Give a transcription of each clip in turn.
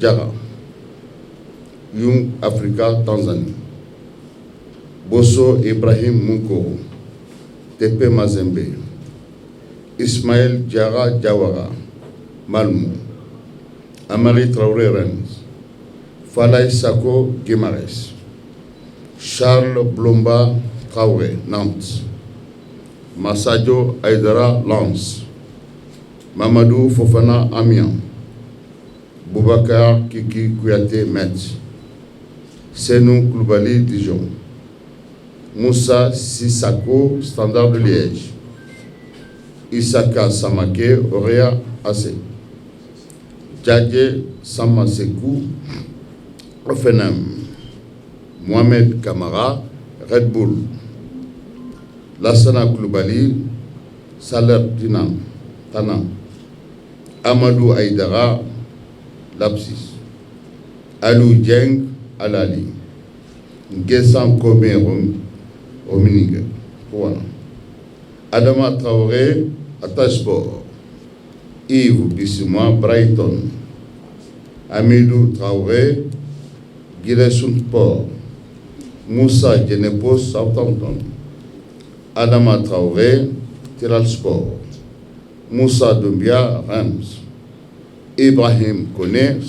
Diarra, Young Africa Tanzanie, Bosso Ibrahim Munkoro, Tepe Mazembe, Ismaël Diarra Diawara, Malmo, Amari Traoré Rennes, Falaï Sako Guimarães, Charles Blomba Traoré, Nantes, Massadio Aïdara Lens, Mamadou Fofana Amiens, Boubacar Kiki Kouyaté Metz, Senou Koulibaly Dijon, Moussa Sissako Standard de Liège, Isaka Samake Orea AC, Djadje Samasekou Offenham, Mohamed Kamara Red Bull, Lassana Koulibaly Saler Tana, Amadou Aïdara Lapsis, Alou Dieng Alali, Nguessan Kome Rominig, Adama Traoré Atasport, Yves Bissimois Brighton, Amidou Traoré Giresun Sport, Moussa Djenepos Southampton, Adama Traoré Tirasport, Moussa Doumbia Reims, Ibrahim Kone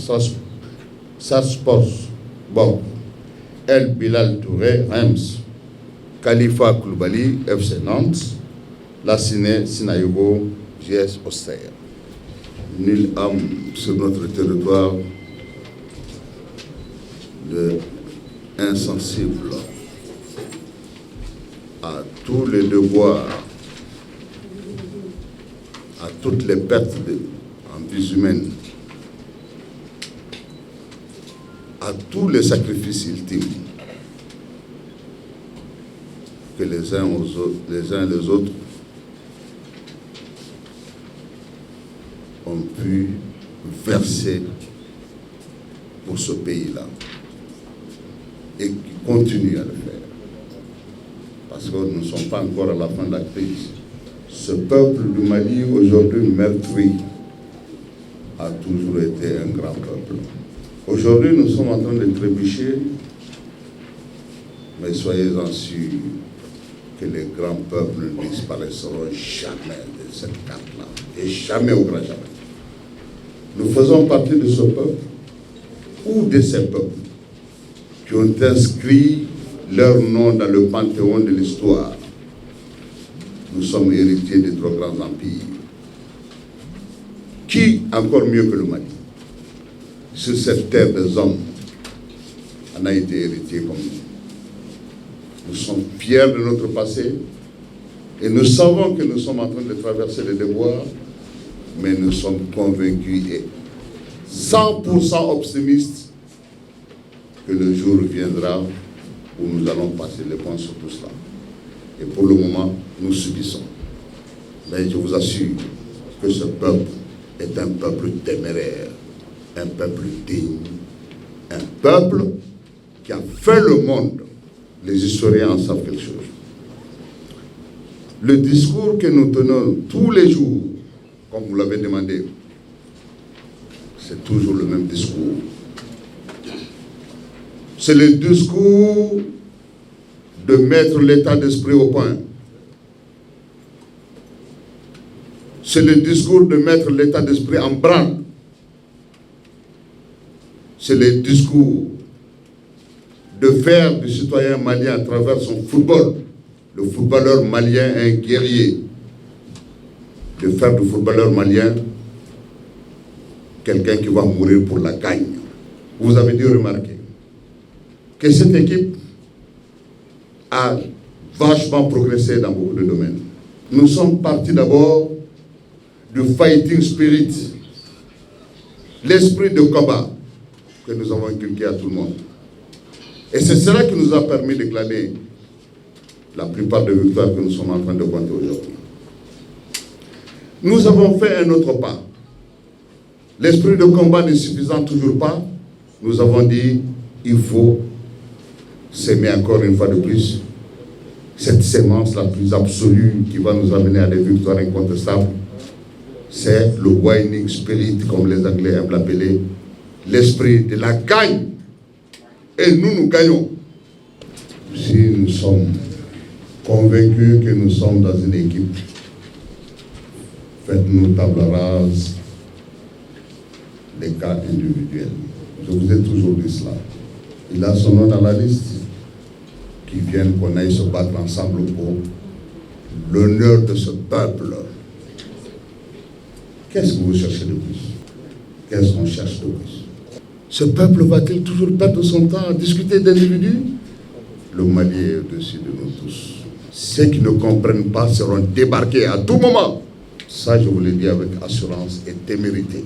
Sarsport Bon, El Bilal Touré Reims, Khalifa Koulibaly FC Nantes, Lassine Sinayogo JS Auxerre. Nulle âme sur notre territoire de insensible à tous les devoirs, à toutes les pertes en vies humaines, à tous les sacrifices ultimes que les uns et les autres ont pu verser pour ce pays-là et qui continuent à le faire. Parce que nous ne sommes pas encore à la fin de la crise. Ce peuple du Mali, aujourd'hui meurtri, a toujours été un grand peuple. Aujourd'hui, nous sommes en train de trébucher, mais soyez-en sûrs que les grands peuples ne disparaîtront jamais de cette carte-là, et jamais au grand jamais. Nous faisons partie de ce peuple, ou de ces peuples, qui ont inscrit leur nom dans le panthéon de l'histoire. Nous sommes héritiers de trop grands empires. Qui, encore mieux que le Mali, sur cette terre des hommes, en a été héritier comme nous. Nous sommes fiers de notre passé et nous savons que nous sommes en train de traverser les devoirs, mais nous sommes convaincus et 100% optimistes que le jour viendra où nous allons passer les points sur tout cela. Et pour le moment, nous subissons. Mais je vous assure que ce peuple est un peuple téméraire, un peuple digne, un peuple qui a fait le monde. Les historiens en savent quelque chose. Le discours que nous tenons tous les jours, comme vous l'avez demandé, c'est toujours le même discours. C'est le discours de mettre l'état d'esprit au point. C'est le discours de mettre l'état d'esprit en branle. C'est le discours de faire du citoyen malien à travers son football, le footballeur malien un guerrier, de faire du footballeur malien quelqu'un qui va mourir pour la gagne. Vous avez dû remarquer que cette équipe a vachement progressé dans beaucoup de domaines. Nous sommes partis d'abord du fighting spirit, l'esprit de combat que nous avons inculqué à tout le monde. Et c'est cela qui nous a permis de glaner la plupart des victoires que nous sommes en train de compter aujourd'hui. Nous avons fait un autre pas. L'esprit de combat ne suffisant toujours pas, nous avons dit il faut s'aimer encore une fois de plus cette sémence la plus absolue qui va nous amener à des victoires incontestables. C'est le winning spirit, comme les Anglais aiment l'appeler, l'esprit de la gagne. Et nous gagnons. Si nous sommes convaincus que nous sommes dans une équipe, faites-nous table rase des cas individuels. Je vous ai toujours dit cela. Il a son nom dans la liste, qui viennent qu'on aille se battre ensemble pour l'honneur de ce peuple. Qu'est-ce que vous cherchez de plus? Qu'est-ce qu'on cherche de plus? Ce peuple va-t-il toujours perdre son temps à discuter d'individus? Le Mali est au-dessus de nous tous. Ceux qui ne comprennent pas seront débarqués à tout moment. Ça, je vous l'ai dit avec assurance et témérité.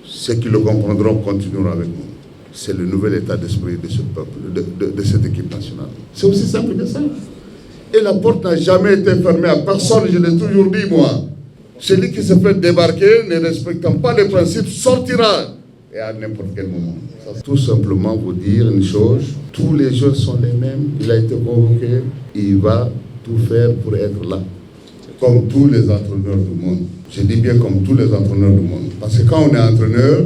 Ceux qui le comprendront continueront avec nous. C'est le nouvel état d'esprit de ce peuple, de cette équipe nationale. C'est aussi simple que ça. Et la porte n'a jamais été fermée à personne, je l'ai toujours dit, moi. Celui qui se fait débarquer, ne respectant pas les principes, sortira. Et à n'importe quel moment. Ça, tout simplement vous dire une chose, tous les jeunes sont les mêmes, il a été convoqué, il va tout faire pour être là. Comme tous les entraîneurs du monde. Je dis bien comme tous les entraîneurs du monde. Parce que quand on est entraîneur,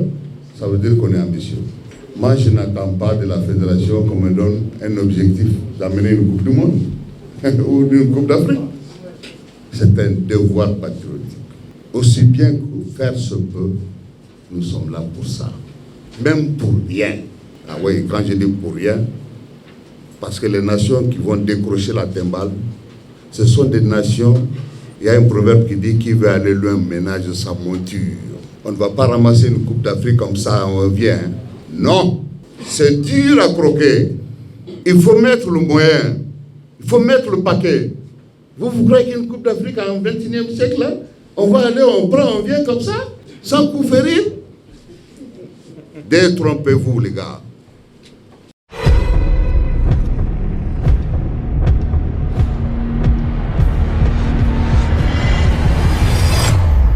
ça veut dire qu'on est ambitieux. Moi, je n'attends pas de la fédération qu'on me donne un objectif d'amener une Coupe du Monde ou une Coupe d'Afrique. C'est un devoir patriotique. Aussi bien que faire se peut, nous sommes là pour ça. Même pour rien. Ah oui, quand je dis pour rien, parce que les nations qui vont décrocher la timbale, ce sont des nations, il y a un proverbe qui dit qui veut aller loin ménage sa monture. On ne va pas ramasser une Coupe d'Afrique comme ça, on vient. Non, c'est dur à croquer. Il faut mettre le moyen, il faut mettre le paquet. Vous croyez qu'une Coupe d'Afrique en 21e siècle, là, on va aller, on prend, on vient comme ça, sans coup férir? Détrompez-vous, les gars.